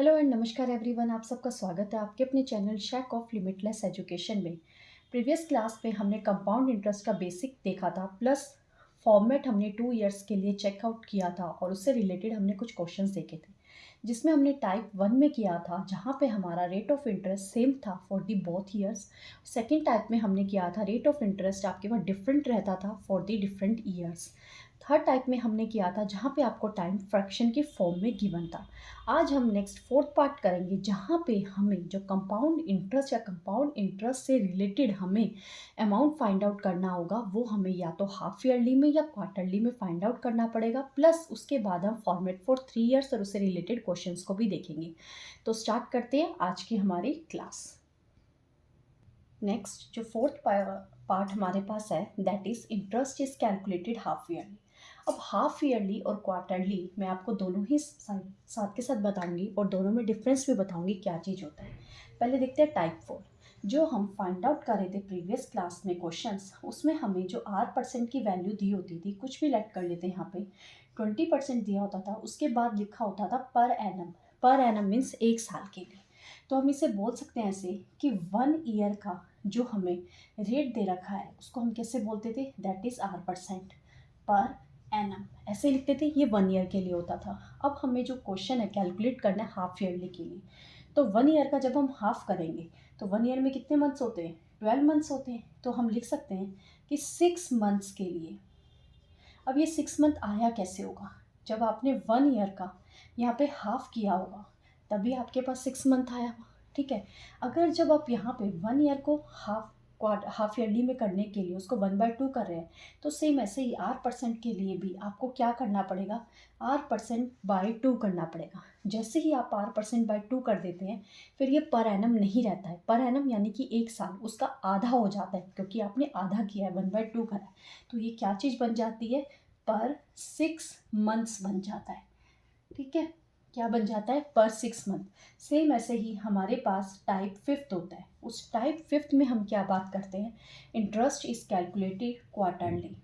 Hello and नमस्कार everyone. आप सबका स्वागत है आपके अपने channel Shake of Limitless Education में। प्रीवियस क्लास में हमने कंपाउंड इंटरेस्ट का बेसिक देखा था, प्लस फॉर्मेट हमने 2 इयर्स के लिए चेकआउट किया था और उससे रिलेटेड हमने कुछ क्वेश्चंस देखे थे, जिसमें हमने टाइप 1 में किया था जहाँ पे हमारा रेट ऑफ इंटरेस्ट सेम था for the both years. Second type में हमने किया था रेट ऑफ इंटरेस्ट आपके पास डिफरेंट रहता था for the different years. Third type में हमने किया था जहाँ पे आपको टाइम फ्रैक्शन की फॉर्म में गिवन था। आज हम नेक्स्ट फोर्थ पार्ट करेंगे जहाँ पे हमें जो कंपाउंड इंटरेस्ट या कंपाउंड इंटरेस्ट से रिलेटेड हमें अमाउंट फाइंड आउट करना होगा, वो हमें या तो हाफ ईयरली में या क्वार्टरली में फाइंड आउट करना पड़ेगा। प्लस उसके बाद हम फॉर्मेट फॉर 3 इयर्स और उससे रिलेटेड क्वेश्चंस को भी देखेंगे। तो स्टार्ट करते हैं आज की हमारी क्लास। नेक्स्ट जो फोर्थ पार्ट हमारे पास है that is interest is calculated half yearly. अब हाफ ईयरली और क्वार्टरली मैं आपको दोनों ही साथ के साथ बताऊंगी और दोनों में डिफरेंस भी बताऊंगी क्या चीज़ होता है। पहले देखते हैं टाइप 4। जो हम फाइंड आउट कर रहे थे प्रीवियस क्लास में क्वेश्चंस, उसमें हमें जो R% की वैल्यू दी होती थी, कुछ भी लेट कर लेते हैं यहाँ पे 20% दिया होता था, उसके बाद लिखा होता था per annum. Per annum means 1 साल के लिए। तो हम इसे बोल सकते हैं ऐसे कि 1 ईयर का जो हमें रेट दे रखा है उसको हम कैसे बोलते थे, that is R% per annum, ऐसे लिखते थे। ये 1 ईयर के लिए होता था। अब हमें जो क्वेश्चन है कैलकुलेट करना है हाफ ईयरली के लिए। तो 1 ईयर का जब हम हाफ करेंगे तो 1 ईयर में कितने मंथ्स होते हैं, 12 मंथ्स होते हैं। तो हम लिख सकते हैं कि 6 मंथ्स के लिए। अब ये 6 मंथ आया कैसे होगा, जब आपने 1 ईयर का यहाँ पे हाफ किया होगा तभी आपके पास 6 मंथ आया होगा। ठीक है। अगर जब आप यहाँ पे 1 ईयर को हाफ ईयरली में करने के लिए उसको 1/2 कर रहे हैं, तो सेम ऐसे ही R% के लिए भी आपको क्या करना पड़ेगा, R%/2 करना पड़ेगा। जैसे ही आप R%/2 कर देते हैं फिर ये पर एनम नहीं रहता है। पर एनम यानी कि 1 साल उसका आधा हो जाता है, क्योंकि आपने आधा किया है, 1/2 करा है। तो ये क्या चीज़ बन जाती है, पर 6 मंथ्स बन जाता है। ठीक है, क्या बन जाता है, पर 6 मंथ। सेम ऐसे ही हमारे पास टाइप 5 होता है। उस टाइप 5 में हम क्या बात करते हैं, interest is calculated quarterly.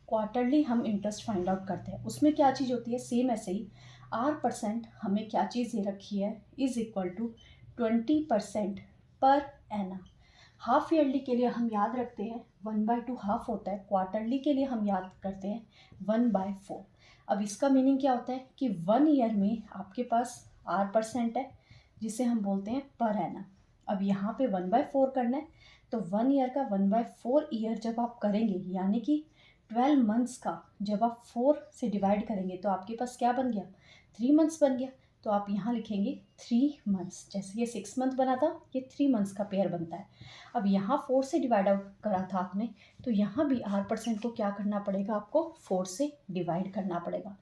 Quarterly हम इंटरेस्ट फाइंड आउट करते हैं। उसमें क्या चीज़ होती है, सेम ऐसे ही R% हमें क्या चीज़ दे रखी है, is equal to 20% per annum. Half yearly के लिए हम याद रखते हैं 1/2 हाफ होता है, क्वार्टरली के लिए हम याद करते हैं 1/4। अब इसका मीनिंग क्या होता है कि 1 ईयर में आपके पास R% है जिसे हम बोलते हैं पर एनम। अब यहाँ पे 1/4 करना है, तो 1 ईयर का 1/4 ईयर जब आप करेंगे, यानी कि 12 मंथ्स का जब आप 4 से डिवाइड करेंगे तो आपके पास क्या बन गया, 3 मंथ्स बन गया। तो आप यहाँ लिखेंगे 3 मंथ्स। जैसे ये 6 मंथ बना था, ये 3 मंथ्स का पेयर बनता है। अब यहाँ 4 से डिवाइड आउट करा था आपने, तो यहाँ भी R% को क्या करना पड़ेगा, आपको 4 से डिवाइड करना पड़ेगा।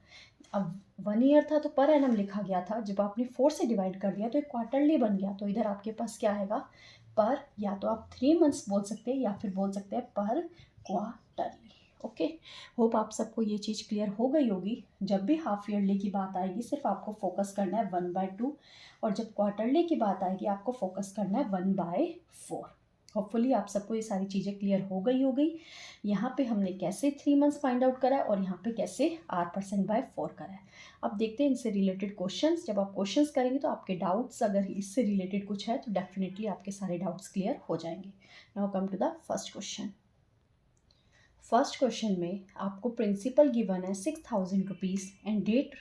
अब 1 ईयर था तो पर एनम लिखा गया था, जब आपने 4 से डिवाइड कर दिया तो एक क्वार्टरली बन गया। तो इधर आपके पास क्या आएगा, पर, या तो आप 3 मंथ्स बोल सकते हैं या फिर बोल सकते हैं पर क्वार्टरली। ओके, होप आप सबको ये चीज़ क्लियर हो गई होगी। जब भी हाफ ईयरली की बात आएगी सिर्फ आपको फोकस करना है 1/2, और जब क्वार्टरली की बात आएगी आपको फोकस करना है 1/4। होपफुली आप सबको ये सारी चीज़ें क्लियर हो गई होगी। यहाँ पे हमने कैसे 3 मंथ्स फाइंड आउट करा है और यहाँ पे कैसे R%/4 करा है। अब देखते हैं इनसे रिलेटेड क्वेश्चंस। जब आप क्वेश्चंस करेंगे तो आपके डाउट्स अगर इससे रिलेटेड कुछ है तो डेफिनेटली आपके सारे डाउट्स क्लियर हो जाएंगे। Now come to the first question. First question में आपको प्रिंसिपल गिवन है 6,000 rupees and rate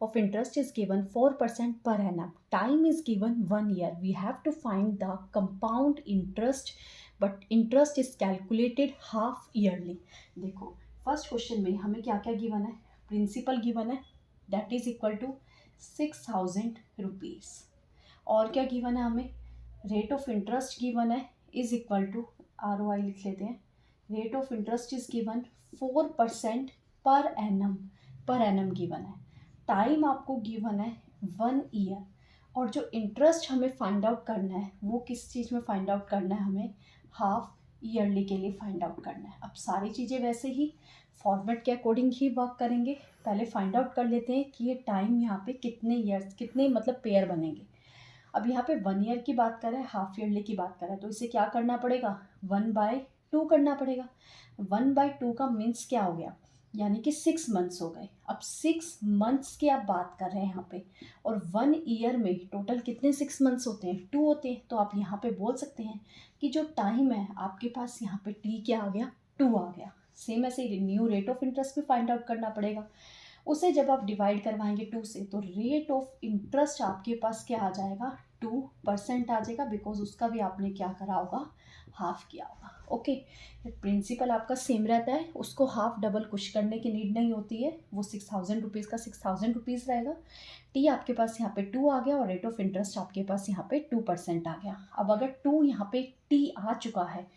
of interest is given 4% per annum. Time is given 1 year. We have to find the compound interest, but interest is calculated half yearly. देखो first question में हमें क्या क्या given है, principal given है that is equal to 6,000 rupees, और क्या given है हमें, रेट ऑफ इंटरेस्ट गिवन है इज इक्वल टू, ROI लिख लेते हैं, rate of interest is given 4% per annum. Per annum given है। टाइम आपको गिवन है 1 ईयर, और जो इंटरेस्ट हमें फाइंड आउट करना है वो किस चीज़ में फाइंड आउट करना है, हमें हाफ ईयरली के लिए फाइंड आउट करना है। अब सारी चीज़ें वैसे ही फॉर्मेट के अकॉर्डिंग ही वर्क करेंगे। पहले फाइंड आउट कर लेते हैं कि ये टाइम यहाँ पे कितने ईयर्स, कितने मतलब पेयर बनेंगे। अब यहाँ पे 1 ईयर की बात करें, हाफ ईयरली की बात करें, तो इसे क्या करना पड़ेगा, 1/2 करना पड़ेगा। 1/2 का मीन्स क्या हो गया, यानी कि 6 मंथ्स हो गए। अब 6 मंथ्स की आप बात कर रहे हैं यहाँ पे, और 1 ईयर में टोटल कितने 6 मंथ्स होते हैं, 2 होते हैं। तो आप यहाँ पे बोल सकते हैं कि जो टाइम है आपके पास यहाँ पे टी क्या आ गया, 2 आ गया। सेम ऐसे न्यू रेट ऑफ इंटरेस्ट भी फाइंड आउट करना पड़ेगा। उसे जब आप डिवाइड करवाएंगे 2 से, तो रेट ऑफ इंटरेस्ट आपके पास क्या आ जाएगा, 2% आ जाएगा, बिकॉज उसका भी आपने क्या करा होगा, हाफ किया होगा। ओके, प्रिंसिपल आपका सेम रहता है, उसको हाफ डबल कुछ करने की नीड नहीं होती है, वो 6,000 रुपीज़ का 6,000 रुपीज़ रहेगा। टी आपके पास यहाँ पे 2 आ गया, और रेट ऑफ इंटरेस्ट आपके पास यहाँ पे 2% आ गया। अब अगर 2 यहाँ पे टी आ चुका है,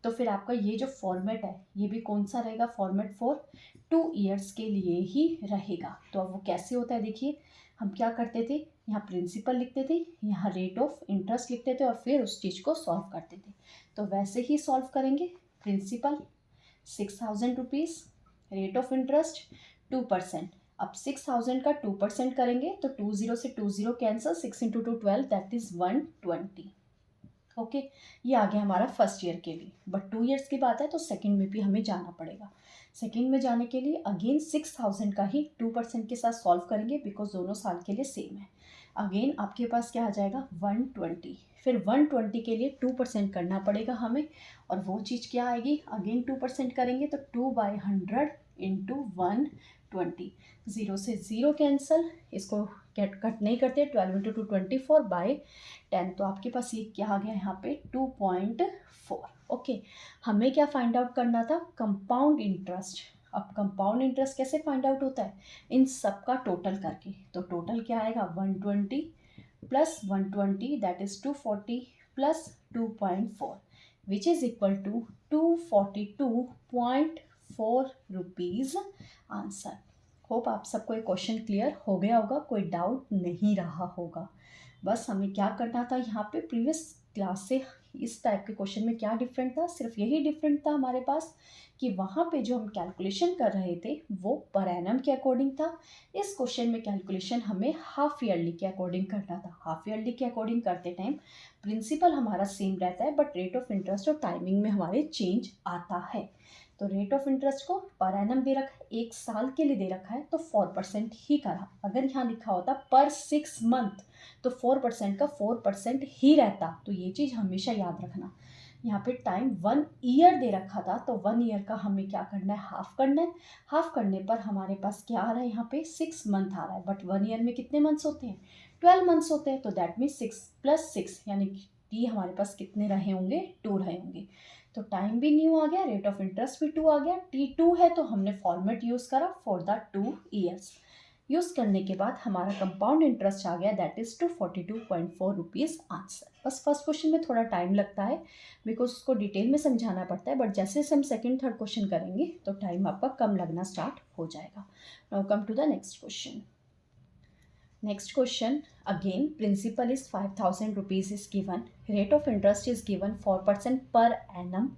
तो फिर आपका ये जो फॉर्मेट है ये भी कौन सा रहेगा, फॉर्मेट फॉर 2 ईयर्स के लिए ही रहेगा। तो अब वो कैसे होता है, देखिए हम क्या करते थे, यहाँ प्रिंसिपल लिखते थे, यहाँ रेट ऑफ इंटरेस्ट लिखते थे, और फिर उस चीज़ को सॉल्व करते थे। तो वैसे ही सॉल्व करेंगे। Principal 6,000 rupees, rate of interest 2%। अब 6,000 का 2% करेंगे तो 20 से 20 cancel, 6 into 2 12, that is 120। Okay, ये आ गया हमारा फर्स्ट ईयर के लिए। बट 2 ईयर्स की बात है तो सेकंड में भी हमें जाना पड़ेगा। सेकंड में जाने के लिए अगेन 6,000 का ही 2% के साथ सॉल्व करेंगे, बिकॉज दोनों साल के लिए सेम है। अगेन आपके पास क्या आ जाएगा, 120। फिर 120 के लिए 2% करना पड़ेगा हमें, और वो चीज़ क्या आएगी, अगेन 2% करेंगे तो 2/100 इंटू 120। 0 से 0 कैंसल, इसको कट नहीं करते, 12 इंटू 2 24/10। तो आपके पास ये क्या आ गया यहाँ पे, 2.4। ओके, हमें क्या फाइंड आउट करना था, कंपाउंड इंटरेस्ट। अब कंपाउंड इंटरेस्ट कैसे फाइंड आउट होता है, इन सब का टोटल करके। तो टोटल क्या आएगा, 120 plus 120 that is 240 plus 2.4 which is equal to 242.4 rupees answer. Hope आप सबको ये क्वेश्चन क्लियर हो गया होगा, कोई डाउट नहीं रहा होगा। बस हमें क्या करना था, यहाँ पे प्रीवियस क्लास से इस टाइप के क्वेश्चन में क्या डिफरेंट था, सिर्फ यही डिफरेंट था हमारे पास कि वहाँ पे जो हम कैलकुलेशन कर रहे थे वो पर एनम के अकॉर्डिंग था। इस क्वेश्चन में कैलकुलेशन हमें हाफ ईयरली के अकॉर्डिंग करना था। हाफ ईयरली के अकॉर्डिंग करते टाइम प्रिंसिपल हमारा सेम रहता है, बट रेट ऑफ इंटरेस्ट और टाइमिंग में हमारे चेंज आता है। तो रेट ऑफ इंटरेस्ट को पर एनम दे रखा है, 1 साल के लिए दे रखा है, तो 4% ही करा। अगर यहाँ लिखा होता पर 6 मंथ, तो 4% का 4% ही रहता। तो ये चीज़ हमेशा याद रखना। यहाँ पे टाइम 1 ईयर दे रखा था, तो 1 ईयर का हमें क्या करना है, हाफ करना है। हाफ करने पर हमारे पास क्या आ रहा है, यहाँ पे 6 मंथ आ रहा है, बट 1 ईयर में कितने मंथ्स होते हैं, 12 मंथ्स होते हैं। तो दैट मीन्स 6 + 6 यानी कि टी हमारे पास कितने रहे होंगे, 2 रहे होंगे। तो टाइम भी न्यू आ गया, रेट ऑफ इंटरेस्ट भी 2 आ गया। T2 है तो हमने फॉर्मेट यूज़ करा फॉर द 2 ईयर्स। यूज़ करने के बाद हमारा कंपाउंड इंटरेस्ट आ गया, दैट इज़ 242.4 रुपीज़ आंसर। बस फर्स्ट क्वेश्चन में थोड़ा टाइम लगता है, बिकॉज उसको डिटेल में समझाना पड़ता है, बट जैसे जैसे हम सेकंड थर्ड क्वेश्चन करेंगे तो टाइम आपका कम लगना स्टार्ट हो जाएगा। Now come to the next question. Next question, again principal is 5,000 rupees is given, rate of interest is given 4% per annum,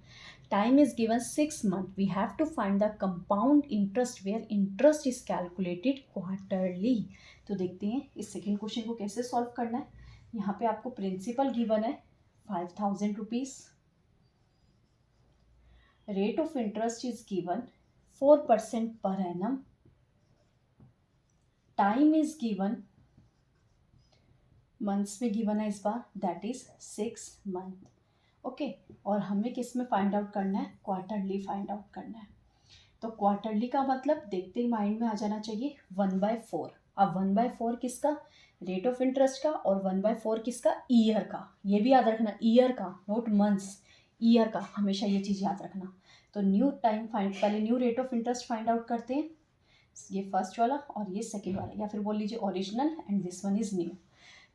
time is given 6 months. We have to find the compound interest where interest is calculated quarterly. तो देखते हैं इस second question को कैसे solve करना है। यहाँ पे आपको प्रिंसिपल गिवन है 5,000 rupees, rate of interest is given 4% per annum, time is given, months में गिवन है इस बार, दैट इज 6 मंथ। ओके, और हमें किस में फाइंड आउट करना है, क्वार्टरली फाइंड आउट करना है। तो क्वार्टरली का मतलब देखते ही माइंड में आ जाना चाहिए 1/4। अब 1/4 किसका, रेट ऑफ इंटरेस्ट का, और 1/4 किसका, ईयर का। ये भी याद रखना, ईयर का, नोट मंथ्स, ईयर का, हमेशा ये चीज़ याद रखना। तो न्यू टाइम फाइंड, पहले new rate of interest find out करते हैं, ये फर्स्ट वाला और ये सेकेंड वाला, या फिर बोल लीजिए original and this one is new.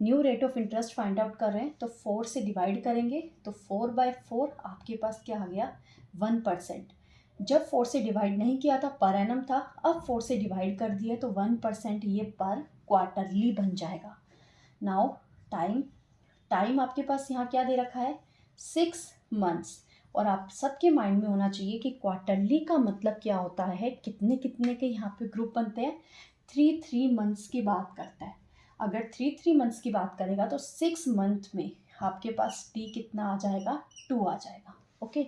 New rate of interest find out कर रहे हैं तो 4 से डिवाइड करेंगे, तो 4/4 आपके पास क्या आ गया, 1%। जब 4 से डिवाइड नहीं किया था पर एनम था, अब 4 से डिवाइड कर दिया तो 1% ये पर क्वार्टरली बन जाएगा। नाउ टाइम, टाइम आपके पास यहाँ क्या दे रखा है, 6 मंथ्स। और आप सबके माइंड में होना चाहिए कि क्वार्टरली का मतलब क्या होता है, कितने कितने के यहाँ पे ग्रुप बनते हैं, 3 मंथ्स की बात करता है। अगर 3 मंथ्स की बात करेगा तो 6 मंथ में आपके पास टी कितना आ जाएगा, 2 आ जाएगा। ओके,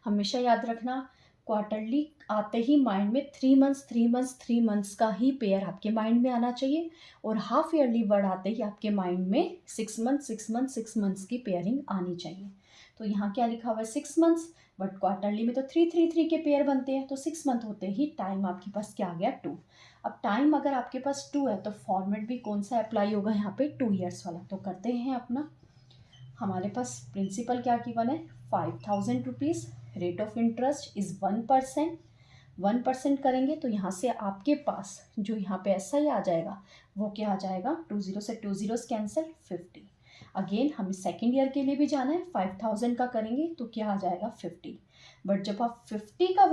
हमेशा याद रखना क्वार्टरली आते ही माइंड में 3 मंथ्स का ही पेयर आपके माइंड में आना चाहिए, और हाफ ईयरली वर्ड आते ही आपके माइंड में 6 मंथ्स की पेयरिंग आनी चाहिए। तो यहाँ क्या लिखा हुआ है 6 मंथ्स, बट क्वार्टरली में तो 3 के पेयर बनते हैं, तो 6 मंथ होते ही टाइम आपके पास क्या आ गया 2। अब टाइम अगर आपके पास 2 है तो फॉर्मेट भी कौन सा अप्लाई होगा यहाँ पे 2 ईयर्स वाला। तो करते हैं अपना, हमारे पास प्रिंसिपल क्या गिवन है 5,000 rupees, rate of interest is 1% करेंगे तो यहाँ से आपके पास जो यहाँ पे ऐसा ही आ जाएगा वो क्या आ जाएगा, 20 से 20 कैंसिल 50। अगेन हमें सेकेंड ईयर के लिए भी जाना है, 5,000 का करेंगे तो क्या आ जाएगा 50। बट जब आप 50 का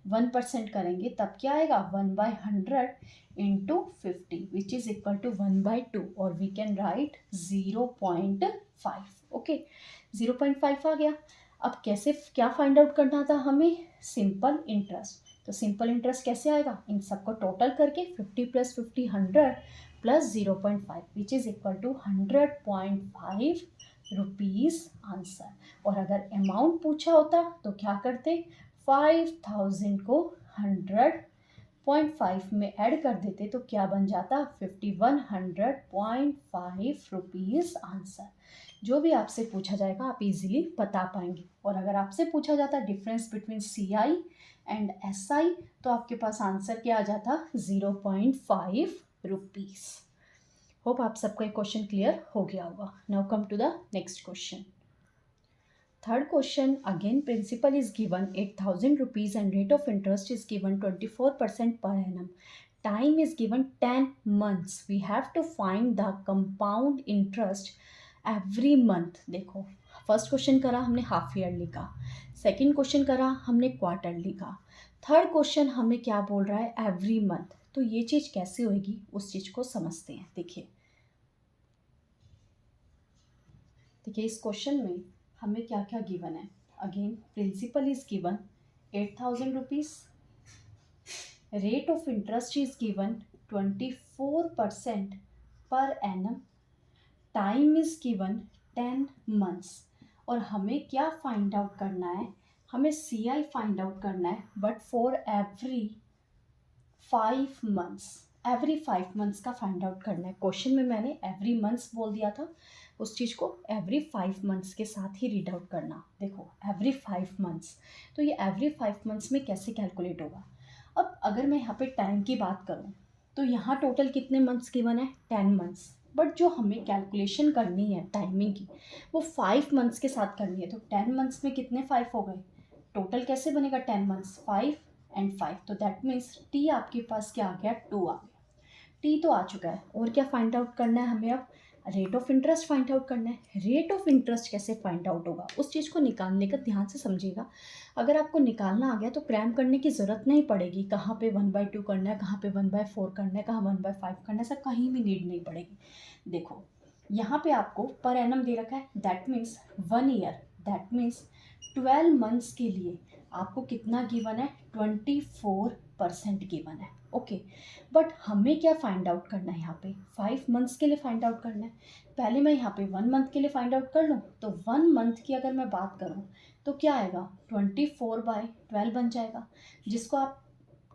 1% करेंगे तब क्या आएगा 1/100 into 50 which is equal to 1/2, और वी कैन राइट 0.5। ओके 0.5 आ गया। अब कैसे क्या फाइंड आउट करना था हमें, सिंपल इंटरेस्ट। तो सिंपल इंटरेस्ट कैसे आएगा, इन सबको टोटल करके 50 + 50 100 plus 0.5 which is equal to 100.5 rupees answer. और अगर अमाउंट पूछा होता तो क्या करते, 5,000 को 100.5 में ऐड कर देते तो क्या बन जाता 5,100.5 रुपीज़ आंसर। जो भी आपसे पूछा जाएगा आप इजीली बता पाएंगे। और अगर आपसे पूछा जाता difference between CI and SI तो आपके पास आंसर क्या आ जाता 0.5 रुपीज़। होप आप सबका क्वेश्चन क्लियर हो गया होगा। Now come to the next question. Third question, again principal is given 8,000 rupees and rate of interest is given 24% per annum. Time is given 10 months. We have to find the compound interest every month. देखो first question करा हमने half yearly का, second question करा हमने quarterly का, third question हमें क्या बोल रहा है एवरी मंथ। तो ये चीज़ कैसे होगी उस चीज़ को समझते हैं। देखिए इस क्वेश्चन में हमें क्या क्या गिवन है। Again principal is given 8,000 rupees, rate of interest is given 24% per annum, time is given 10 months, और हमें क्या फाइंड आउट करना है, हमें CI फाइंड आउट करना है, बट फॉर एवरी 5 मंथ्स का फाइंड आउट करना है। क्वेश्चन में मैंने एवरी मंथ्स बोल दिया था, उस चीज़ को एवरी 5 मंथ्स के साथ ही रीड आउट करना। देखो एवरी 5 मंथ्स, तो ये एवरी 5 मंथ्स में कैसे कैलकुलेट होगा। अब अगर मैं यहाँ पे टाइम की बात करूँ तो यहाँ टोटल कितने मंथ्स गिवन है 10 मंथ्स, बट जो हमें कैलकुलेशन करनी है टाइमिंग की वो 5 मंथ्स के साथ करनी है। तो 10 मंथ्स में कितने 5 हो गए, टोटल कैसे बनेगा 10 मंथ्स 5 एंड 5, तो दैट मीन्स T आपके पास क्या आ गया 2 आ गया। T तो आ चुका है, और क्या फाइंड आउट करना है हमें, अब rate of interest find out करना है। रेट ऑफ इंटरेस्ट कैसे फाइंड आउट होगा उस चीज़ को निकालने का ध्यान से समझिएगा। अगर आपको निकालना आ गया तो क्रैम करने की ज़रूरत नहीं पड़ेगी, कहाँ पे 1/2 करना है, कहाँ पे 1/4 करना है, कहाँ 1/5 करना है, सब कहीं भी नीड नहीं पड़ेगी। देखो यहाँ पे आपको पर एनम दे रखा है, that means 1 year, that means 12 months के लिए आपको कितना गिवन है 24% गिवन है। ओके बट हमें क्या फाइंड आउट करना है, यहाँ पे 5 मंथ्स के लिए फाइंड आउट करना है। पहले मैं यहाँ पे 1 मंथ के लिए फाइंड आउट कर लूँ, तो 1 मंथ की अगर मैं बात करूँ तो क्या आएगा 24/12 बन जाएगा, जिसको आप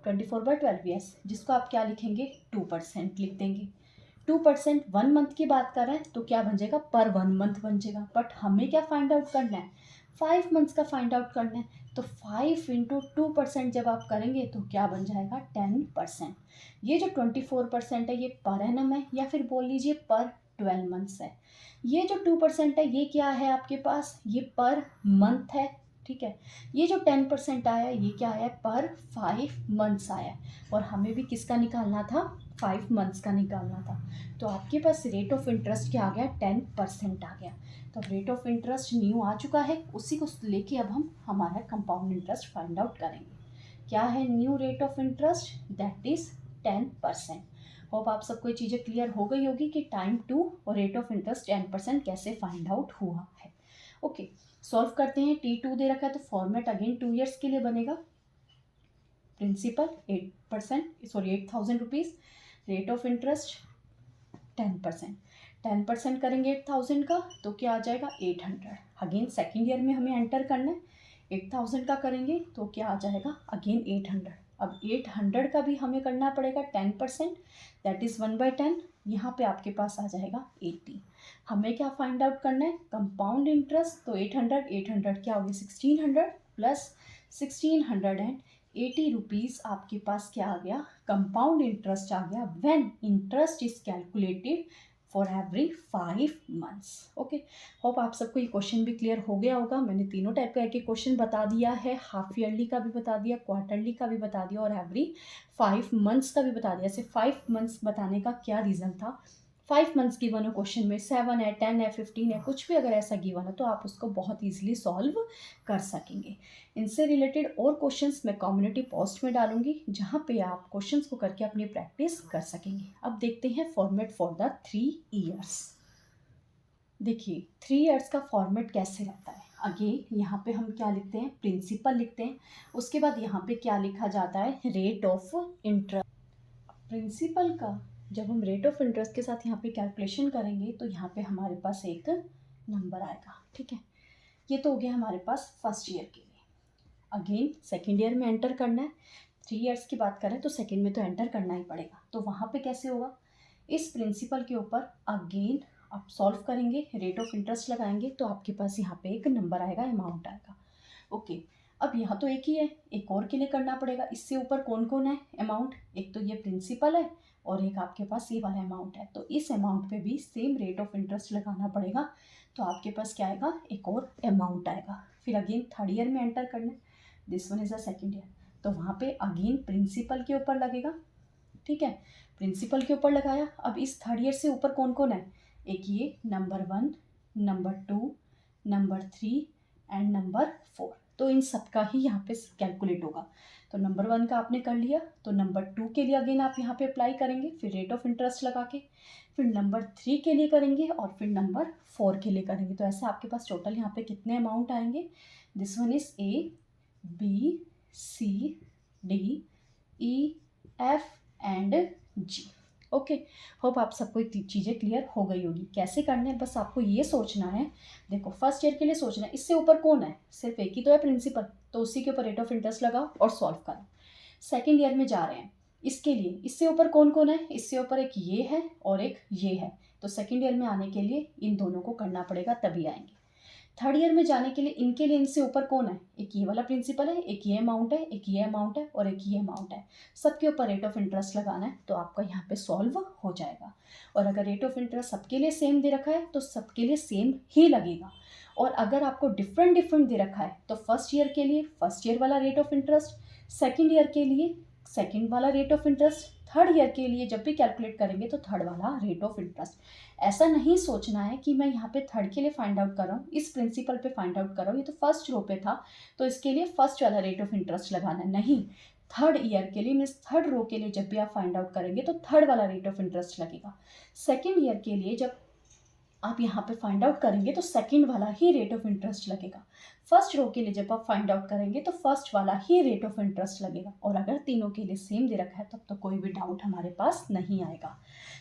24/12 यस, जिसको आप क्या लिखेंगे 2% लिख देंगे। 2% 1 मंथ की बात कर रहे हैं तो क्या बन जाएगा पर 1 मंथ बन जाएगा। बट हमें क्या फाइंड आउट करना है 5 मंथ्स का फाइंड आउट करना है, तो 5 इंटू 2% जब आप करेंगे तो क्या बन जाएगा 10%। ये जो 24% है ये पर एनम है, या फिर बोल लीजिए पर 12 मंथ्स है। ये जो 2% है ये क्या है आपके पास, ये पर मंथ है, ठीक है। ये जो 10% आया ये क्या आया पर 5 मंथ्स आया, और हमें भी किसका निकालना था 5 मंथ्स का निकालना था। तो आपके पास रेट ऑफ इंटरेस्ट क्या आ गया 10% आ गया। तो रेट ऑफ इंटरेस्ट न्यू आ चुका है, उसी को लेके अब हम हमारा कंपाउंड इंटरेस्ट फाइंड आउट करेंगे। क्या है new rate of interest, that is 10%। Hope आप सबको ये चीज़ें क्लियर हो गई होगी कि टाइम 2 और रेट ऑफ इंटरेस्ट 10% कैसे फाइंड आउट हुआ है। ओके सॉल्व करते हैं। T2 दे रखा है तो फॉर्मेट अगेन 2 ईयर्स के लिए बनेगा। Principal 8,000 rupees, rate of interest 10% करेंगे 8,000 का तो क्या आ जाएगा 800। अगेन सेकेंड ईयर में हमें एंटर करना है, 8000 का करेंगे तो क्या आ जाएगा, अगेन 800। अब 800 का भी हमें करना पड़ेगा 10%, दैट इज़ 1/10। यहाँ पे आपके पास आ जाएगा 80। हमें क्या फाइंड आउट करना है, कंपाउंड इंटरेस्ट। तो 800 क्या हो गया, 1600 प्लस 1680 रुपीज़ आपके पास क्या आ गया, कंपाउंड इंटरेस्ट आ गया when interest is calculated for every 5 months. Okay, hope आप सबको ये क्वेश्चन भी क्लियर हो गया होगा। मैंने तीनों टाइप का एक क्वेश्चन बता दिया है, हाफ ईयरली का भी बता दिया, क्वार्टरली का भी बता दिया और एवरी 5 मंथ्स का भी बता दिया। ऐसे 5 मंथ्स बताने का क्या रीज़न था, 5 मंथ्स गिवन हो क्वेश्चन में, 7 है, 10 है, 15 है, कुछ भी अगर ऐसा गिवन है तो आप उसको बहुत ईजिली सॉल्व कर सकेंगे। इनसे रिलेटेड और क्वेश्चंस मैं कम्युनिटी पोस्ट में डालूंगी, जहाँ पे आप क्वेश्चंस को करके अपनी प्रैक्टिस कर सकेंगे। अब देखते हैं फॉर्मेट फॉर द 3 ईयर्स। देखिए 3 ईयर्स का फॉर्मेट कैसे रहता है। अगेन यहाँ पे हम क्या लिखते हैं, प्रिंसिपल लिखते हैं, उसके बाद यहाँ पे क्या लिखा जाता है, रेट ऑफ इंटरेस्ट। प्रिंसिपल का जब हम रेट ऑफ इंटरेस्ट के साथ यहाँ पे कैलकुलेशन करेंगे तो यहाँ पे हमारे पास एक नंबर आएगा, ठीक है। ये तो हो गया हमारे पास फर्स्ट ईयर के लिए। अगेन सेकेंड ईयर में एंटर करना है, 3 ईयर्स की बात करें तो सेकेंड में तो एंटर करना ही पड़ेगा। तो वहाँ पे कैसे होगा, इस प्रिंसिपल के ऊपर अगेन आप सॉल्व करेंगे, रेट ऑफ इंटरेस्ट लगाएंगे तो आपके पास यहाँ पे एक नंबर आएगा, अमाउंट आएगा। ओके, अब यहाँ तो एक ही है, एक और के लिए करना पड़ेगा। इससे ऊपर कौन कौन है अमाउंट, एक तो ये प्रिंसिपल है और एक आपके पास ये वाला अमाउंट है। तो इस अमाउंट पे भी सेम रेट ऑफ इंटरेस्ट लगाना पड़ेगा। तो आपके पास क्या आएगा, एक और अमाउंट आएगा। फिर अगेन थर्ड ईयर में एंटर करना है, this one is a second year, तो वहाँ पे अगेन प्रिंसिपल के ऊपर लगेगा, ठीक है। प्रिंसिपल के ऊपर लगाया। अब इस थर्ड ईयर से ऊपर कौन कौन है, एक ये number 1, number 2, number 3 and number 4। तो इन सब का ही यहाँ पे कैलकुलेट होगा। तो नंबर 1 का आपने कर लिया, तो नंबर 2 के लिए अगेन आप यहाँ पे अप्लाई करेंगे, फिर रेट ऑफ इंटरेस्ट लगा के, फिर नंबर 3 के लिए करेंगे और फिर नंबर 4 के लिए करेंगे। तो ऐसे आपके पास टोटल यहाँ पे कितने अमाउंट आएंगे, this one is A, B, C, D, E, F and G। Okay, hope आप सबको चीज़ें क्लियर हो गई होगी। कैसे करने हैं, बस आपको ये सोचना है। देखो फर्स्ट ईयर के लिए सोचना है, इससे ऊपर कौन है, सिर्फ एक ही तो है प्रिंसिपल, तो उसी के ऊपर रेट ऑफ इंटरेस्ट लगाओ और सॉल्व करो। सेकेंड ईयर में जा रहे हैं, इसके लिए इससे ऊपर कौन कौन है, इससे ऊपर एक ये है और एक ये है। तो सेकेंड ईयर में आने के लिए इन दोनों को करना पड़ेगा, तभी आएंगे। थर्ड ईयर में जाने के लिए इनके लिए इनसे ऊपर कौन है, एक ये वाला प्रिंसिपल है, एक ये अमाउंट है, एक ये अमाउंट है और एक ये अमाउंट है। सबके ऊपर रेट ऑफ इंटरेस्ट लगाना है, तो आपका यहाँ पे सॉल्व हो जाएगा। और अगर रेट ऑफ इंटरेस्ट सबके लिए सेम दे रखा है तो सबके लिए सेम ही लगेगा। और अगर आपको डिफरेंट डिफरेंट दे रखा है तो फर्स्ट ईयर के लिए फर्स्ट ईयर वाला rate of interest, second year के लिए सेकेंड वाला rate of interest, third year के लिए जब भी कैलकुलेट करेंगे तो थर्ड वाला रेट ऑफ इंटरेस्ट। ऐसा नहीं सोचना है कि मैं यहाँ पे थर्ड के लिए फाइंड आउट कर रहा हूँ, इस प्रिंसिपल पे फाइंड आउट कर रहा हूँ, ये तो फर्स्ट रो पे था तो इसके लिए फर्स्ट वाला रेट ऑफ इंटरेस्ट लगाना है। नहीं, थर्ड ईयर के लिए मीन्स थर्ड रो के लिए जब भी आप फाइंड आउट करेंगे तो थर्ड वाला रेट ऑफ इंटरेस्ट लगेगा। सेकेंड ईयर के लिए जब आप यहाँ पे फाइंड आउट करेंगे तो सेकंड वाला ही रेट ऑफ इंटरेस्ट लगेगा। फर्स्ट रो के लिए जब आप फाइंड आउट करेंगे तो फर्स्ट वाला ही रेट ऑफ इंटरेस्ट लगेगा। और अगर तीनों के लिए सेम दे रखा है तब तो कोई भी डाउट हमारे पास नहीं आएगा।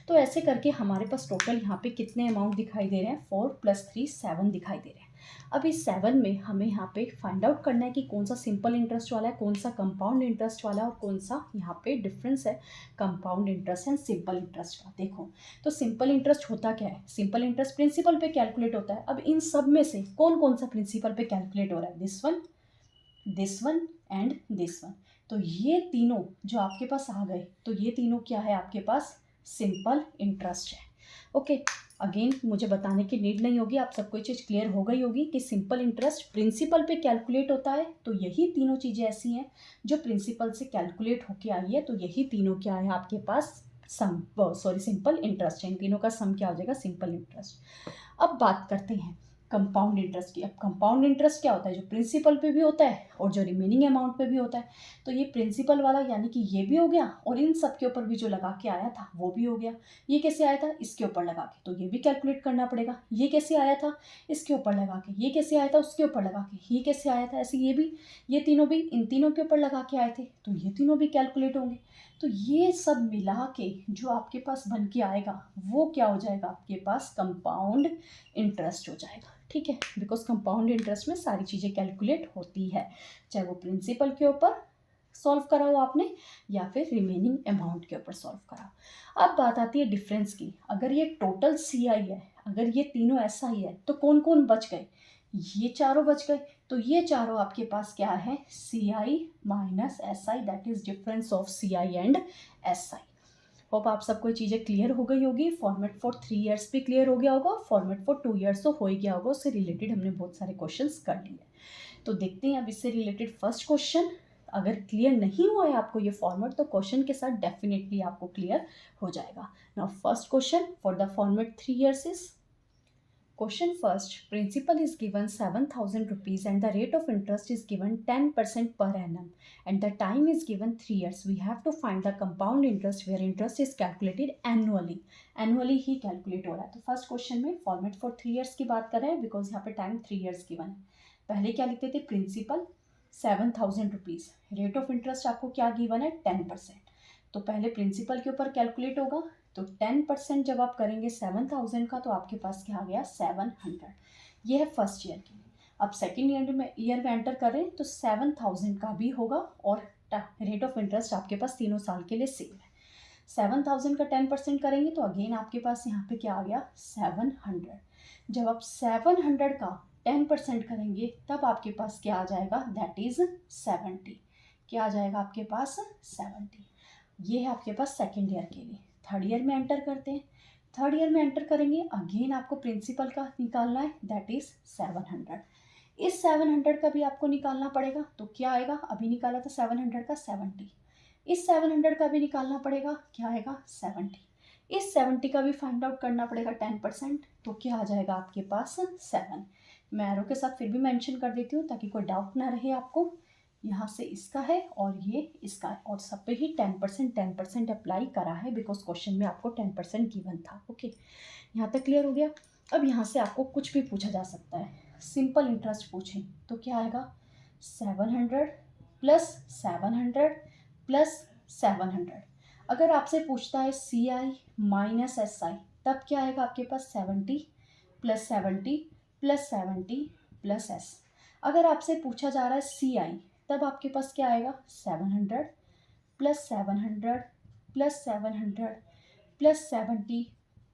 तो ऐसे करके हमारे पास टोटल यहाँ पे कितने अमाउंट दिखाई दे रहे हैं, 4 + 3 7 दिखाई दे रहे हैं। अब इस 7 में हमें यहाँ पे फाइंड आउट करना है कि कौन सा सिंपल इंटरेस्ट वाला है, कौन सा कंपाउंड इंटरेस्ट वाला है और कौन सा यहाँ पे डिफरेंस है compound interest and simple interest का। देखो तो सिंपल इंटरेस्ट होता क्या है, सिंपल इंटरेस्ट प्रिंसिपल पे कैलकुलेट होता है। अब इन सब में से कौन कौन सा प्रिंसिपल पे कैलकुलेट हो रहा है, this one and this one. तो ये तीनों जो आपके पास आ गए तो ये तीनों क्या है आपके पास, सिंपल इंटरेस्ट है। ओके, अगेन मुझे बताने की नीड नहीं होगी, आप सबको ये चीज़ क्लियर हो गई होगी कि सिंपल इंटरेस्ट प्रिंसिपल पे कैलकुलेट होता है। तो यही तीनों चीज़ें ऐसी हैं जो प्रिंसिपल से कैलकुलेट होके आई है। तो यही तीनों क्या है आपके पास, सिंपल इंटरेस्ट है। इन तीनों का सम क्या हो जाएगा, सिंपल इंटरेस्ट। अब बात करते हैं कंपाउंड इंटरेस्ट की। अब कंपाउंड इंटरेस्ट क्या होता है, जो प्रिंसिपल पे भी होता है और जो रिमेनिंग अमाउंट पे भी होता है। तो ये प्रिंसिपल वाला यानी कि ये भी हो गया और इन सब के ऊपर भी जो लगा के आया था वो भी हो गया। ये कैसे आया था, इसके ऊपर लगा के, तो ये भी कैलकुलेट करना पड़ेगा। ये कैसे आया था, इसके ऊपर लगा के। ये कैसे आया था, उसके ऊपर लगा के। ये कैसे आया था, ऐसे ये भी, ये तीनों भी इन तीनों के ऊपर लगा के आए थे तो ये तीनों भी कैलकुलेट होंगे। तो ये सब मिला के जो आपके पास बन के आएगा वो क्या हो जाएगा, आपके पास कंपाउंड इंटरेस्ट हो जाएगा। ठीक है, बिकॉज कंपाउंड इंटरेस्ट में सारी चीज़ें कैलकुलेट होती है, चाहे वो प्रिंसिपल के ऊपर सॉल्व करा हो आपने या फिर रिमेनिंग अमाउंट के ऊपर सॉल्व करा। अब बात आती है डिफरेंस की। अगर ये टोटल CI है, अगर ये तीनों SI है, तो कौन कौन बच गए, ये चारों बच गए। तो ये चारों आपके पास क्या है, CI minus SI, that is difference of CI and SI। Hope आप सबको चीज़ें क्लियर हो गई होगी। फॉर्मेट फॉर 3 इयर्स भी क्लियर हो गया होगा, फॉर्मेट फॉर 2 इयर्स तो हो ही गया होगा, उससे रिलेटेड हमने बहुत सारे क्वेश्चंस कर लिए। तो देखते हैं अब इससे रिलेटेड फर्स्ट क्वेश्चन। अगर क्लियर नहीं हुआ है आपको ये फॉर्मेट, तो क्वेश्चन के साथ डेफिनेटली आपको क्लियर हो जाएगा। Now first question for the format 3 years is, question first, principal is given 7,000 rupees and the rate of interest is given 10% per annum and the time is given 3 years. We have to find the compound interest where interest is calculated annually. Annually he calculate हो रहा है। तो first question में format for 3 years की बात कर रहे हैं, बिकॉज यहाँ पे टाइम 3 इयर्स गिवन है। पहले क्या लिखते थे, principal 7,000 rupees, rate of interest आपको क्या गिवन है, 10%। तो पहले प्रिंसिपल के ऊपर कैलकुलेट होगा, तो 10% जब आप करेंगे 7,000 का, तो आपके पास क्या आ गया, 700। ये है फर्स्ट ईयर की। अब सेकेंड ईयर में एंटर करें तो 7,000 का भी होगा और रेट ऑफ इंटरेस्ट आपके पास तीनों साल के लिए सेम है। 7,000 का 10% करेंगे तो अगेन आपके पास यहाँ पे क्या आ गया, 700। जब आप 700 का 10% करेंगे तब आपके पास क्या आ जाएगा, दैट इज 70। क्या आ जाएगा आपके पास, 70। ये है आपके पास सेकेंड ईयर के लिए। थर्ड ईयर में एंटर करते हैं। थर्ड ईयर में एंटर करेंगे, अगेन आपको प्रिंसिपल का निकालना है, दैट इज 700। इस 700 का भी आपको निकालना पड़ेगा, तो क्या आएगा, अभी निकाला था 700 का 70। इस 700 का भी निकालना पड़ेगा, क्या आएगा, 70। इस 70 का भी फाइंड आउट करना पड़ेगा 10%, तो क्या आ जाएगा आपके पास, 7। मैं एरो के साथ फिर भी मेंशन कर देती हूँ ताकि कोई डाउट ना रहे आपको। यहाँ से इसका है और ये इसका है, और सब पे ही 10% अप्लाई करा है, बिकॉज क्वेश्चन में आपको 10% गिवन था। ओके, यहाँ तक क्लियर हो गया। अब यहाँ से आपको कुछ भी पूछा जा सकता है। सिंपल इंटरेस्ट पूछें तो क्या आएगा, 700 प्लस 700 प्लस 700। अगर आपसे पूछता है CI माइनस SI, तब क्या आएगा आपके पास, 70 प्लस 70 प्लस 70 प्लस S। अगर आपसे पूछा जा रहा है CI, तब आपके पास क्या आएगा, 700 plus 700 plus 700 plus 70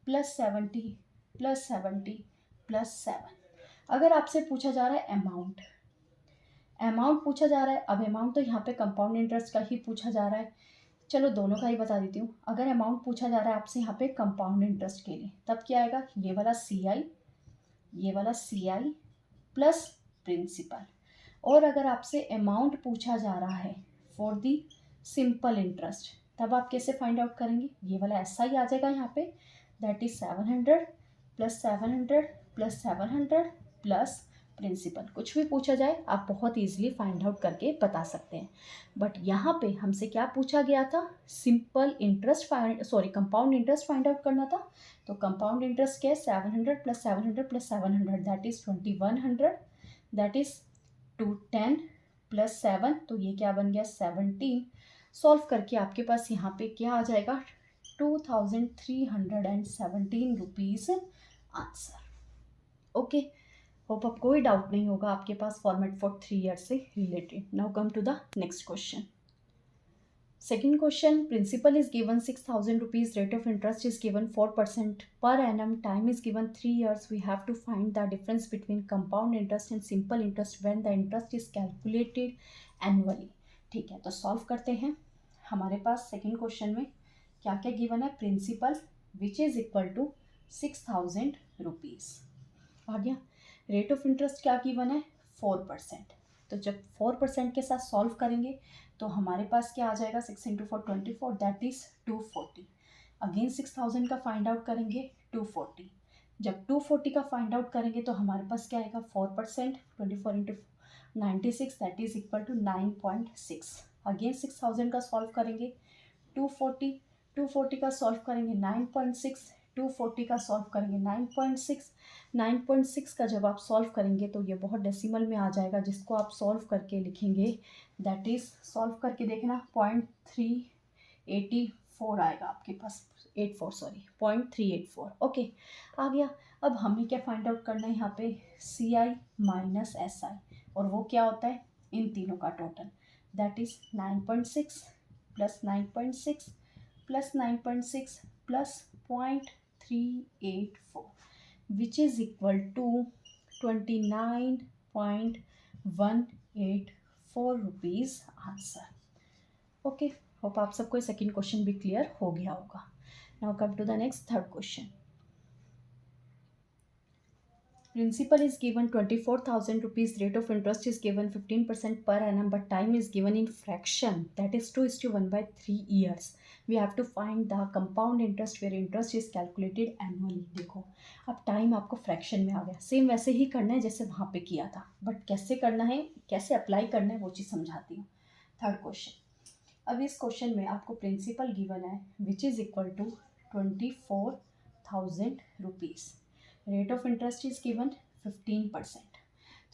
plus 70 plus 70 plus 7। अगर आपसे पूछा जा रहा है अमाउंट पूछा जा रहा है, अब अमाउंट तो यहाँ पे कंपाउंड इंटरेस्ट का ही पूछा जा रहा है। चलो दोनों का ही बता देती हूँ। अगर अमाउंट पूछा जा रहा है आपसे यहाँ पे कंपाउंड इंटरेस्ट के लिए, तब क्या आएगा, ये वाला CI प्लस प्रिंसिपल। और अगर आपसे अमाउंट पूछा जा रहा है फॉर दी सिंपल इंटरेस्ट, तब आप कैसे फाइंड आउट करेंगे, ये वाला SI आ जाएगा यहाँ पे, that is 700 plus 700 plus 700 plus principal. कुछ भी पूछा जाए आप बहुत ईजिली फाइंड आउट करके बता सकते हैं। बट यहाँ पे हमसे क्या पूछा गया था, simple interest compound interest find out करना था। तो कंपाउंड इंटरेस्ट क्या है, 700 plus 700 plus 700, that is 2100, that is 210 plus 7, तो ये क्या बन गया, 17। सॉल्व करके आपके पास यहाँ पे क्या आ जाएगा, 2317 रुपीज़ आंसर। ओके, होप अब कोई डाउट नहीं होगा आपके पास फॉर्मेट फॉर 3 ईयर्स से related. Now come to the next question. Second question, principal is given 6,000 rupees, rate of interest is given 4% per annum, time is given 3 years. We have to find the difference between compound interest and simple interest when the interest is calculated annually. ठीक है, तो solve करते हैं। हमारे पास second question में क्या क्या given है, principal which is equal to 6,000 rupees आ गया। रेट ऑफ इंटरेस्ट क्या गिवन है, 4%। तो जब 4% के साथ सॉल्व करेंगे तो हमारे पास क्या आ जाएगा, 6 × 4 24, दैट इज 240। अगेन 6,000 का फाइंड आउट करेंगे, 240। जब 240 का फाइंड आउट करेंगे तो हमारे पास क्या आएगा, 4%, 24 × 96, that is equal to 9.6। Again 6,000 का सॉल्व करेंगे, 240 का सॉल्व करेंगे 9.6, 240 का सॉल्व करेंगे 9.6। 9.6 का जब आप सॉल्व करेंगे तो ये बहुत डेसिमल में आ जाएगा, जिसको आप सॉल्व करके लिखेंगे, दैट इज, सॉल्व करके देखना, 0.3 84 आएगा आपके पास, 84 सॉरी 0.384। ओके, आ गया। अब हमें क्या फाइंड आउट करना है यहाँ पे, सी आई माइनस एस आई, और वो क्या होता है इन तीनों का total, that is 9.6 plus 9.6 plus 9.6 plus 0.384 which is equal to 29.184 rupees answer. Okay, hope आप सबको सेकंड क्वेश्चन भी क्लियर हो गया होगा। Now come to the next third question. Principal is given 24,000 rupees, rate of interest is given 15% per annum, but time is given in fraction, that is 2:1/3 years. We have to find the compound interest where interest is calculated annually. देखो अब time आपको fraction में आ गया, same वैसे ही करना है जैसे वहाँ पे किया था, बट कैसे करना है, कैसे अप्लाई करना है वो चीज़ समझाती हूँ। थर्ड क्वेश्चन, अब इस क्वेश्चन में आपको प्रिंसिपल गिवन है which is equal to 24,000 rupees, rate of interest is given 15%,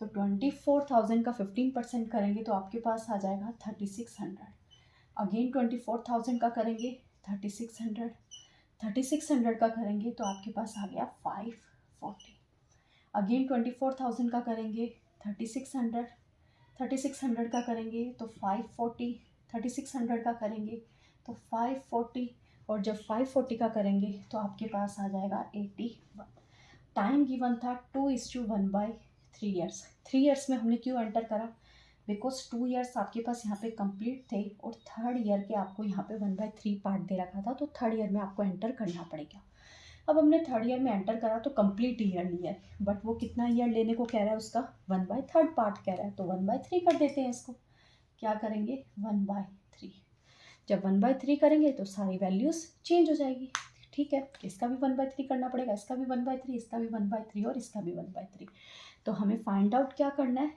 तो 24,000 का 15% करेंगे तो आपके पास आ जाएगा 3600। अगेन 24,000 का करेंगे 3600, 3600 का करेंगे तो आपके पास आ गया 540। अगेन 24,000 का करेंगे 3600, 3600 का करेंगे तो 540, 3600 का करेंगे तो 540, और जब 540 का करेंगे तो आपके पास आ जाएगा 81। टाइम गिवन था 2:1/3 ईयर्स। 3 ईयर्स में हमने क्यों एंटर करा, बिकॉज 2 ईयर्स आपके पास यहाँ पे कंप्लीट थे और थर्ड ईयर के आपको यहाँ पे 1/3 पार्ट दे रखा था, तो थर्ड ईयर में आपको एंटर करना पड़ेगा। अब हमने थर्ड ईयर में एंटर करा तो कंप्लीट ईयर लिया है, बट वो कितना ईयर लेने को कह रहा है, उसका 1/3 पार्ट कह रहा है, तो 1/3 कर देते हैं इसको। क्या करेंगे 1/3, जब 1/3 करेंगे तो सारी वैल्यूज़ चेंज हो जाएगी। ठीक है, इसका भी 1/3 करना पड़ेगा, इसका भी 1/3, इसका भी 1/3 और इसका भी 1/3। तो हमें फाइंड आउट क्या करना है,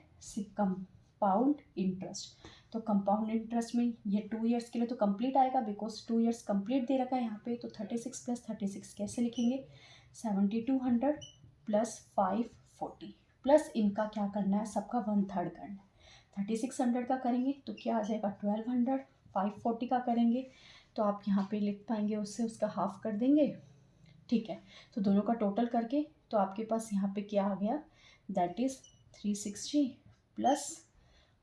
कंपाउंड इंटरेस्ट। तो कंपाउंड इंटरेस्ट में ये 2 ईयर्स के लिए तो कंप्लीट आएगा, बिकॉज 2 ईयर्स कंप्लीट दे रखा है यहाँ पे, तो 36 प्लस 36 कैसे लिखेंगे, 7200 प्लस 540 प्लस इनका क्या करना है, सबका 1/3 करना है। 3600 का करेंगे तो क्या आ जाएगा 1200, 540 का करेंगे तो आप यहाँ पे लिख पाएंगे उससे उसका हाफ कर देंगे। ठीक है, तो दोनों का टोटल करके तो आपके पास यहाँ पे क्या आ गया, दैट इज़ 360 प्लस,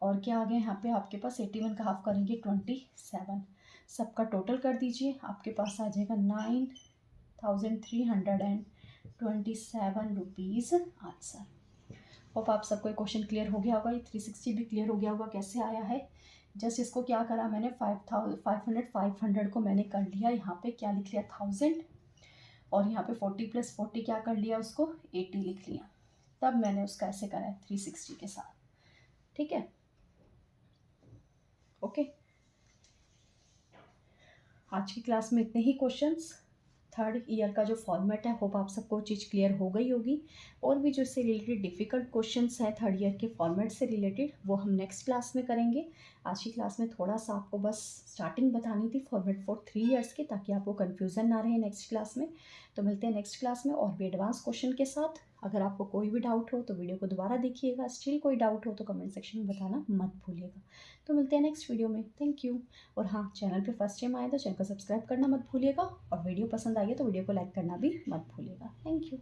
और क्या आ गया यहाँ पे आपके पास 81 का हाफ करेंगे 27, सबका टोटल कर दीजिए, आपके पास आ जाएगा 9,327 रुपीज़ आंसर। होप आप सबको क्वेश्चन क्लियर हो गया होगा, ये 360 भी क्लियर हो गया होगा कैसे आया है। जस्ट इसको क्या करा मैंने, 500 को मैंने कर लिया यहाँ पे, क्या लिख लिया 1000, और यहाँ पे 40 प्लस 40 क्या कर लिया उसको 80 लिख लिया, तब मैंने उसका ऐसे करा है 360 के साथ। ठीक है, ओके। आज की क्लास में इतने ही क्वेश्चंस। थर्ड ईयर का जो फॉर्मेट है, होप आप सबको चीज़ क्लियर हो गई होगी, और भी जो इससे रिलेटेड डिफ़िकल्ट क्वेश्चंस हैं थर्ड ईयर के फॉर्मेट से रिलेटेड, वो हम नेक्स्ट क्लास में करेंगे। आज की क्लास में थोड़ा सा आपको बस स्टार्टिंग बतानी थी फॉर्मेट फॉर 3 ईयर्स की, ताकि आपको कन्फ्यूज़न ना रहे नेक्स्ट क्लास में। तो मिलते हैं नेक्स्ट क्लास में और भी एडवांस क्वेश्चन के साथ। अगर आपको कोई भी डाउट हो तो वीडियो को दोबारा देखिएगा, स्टिल कोई डाउट हो तो कमेंट सेक्शन में बताना मत भूलिएगा। तो मिलते हैं नेक्स्ट वीडियो में, थैंक यू। और हाँ, चैनल पे फर्स्ट टाइम आए तो चैनल को सब्सक्राइब करना मत भूलिएगा, और वीडियो पसंद आई है तो वीडियो को लाइक करना भी मत भूलिएगा। Thank you.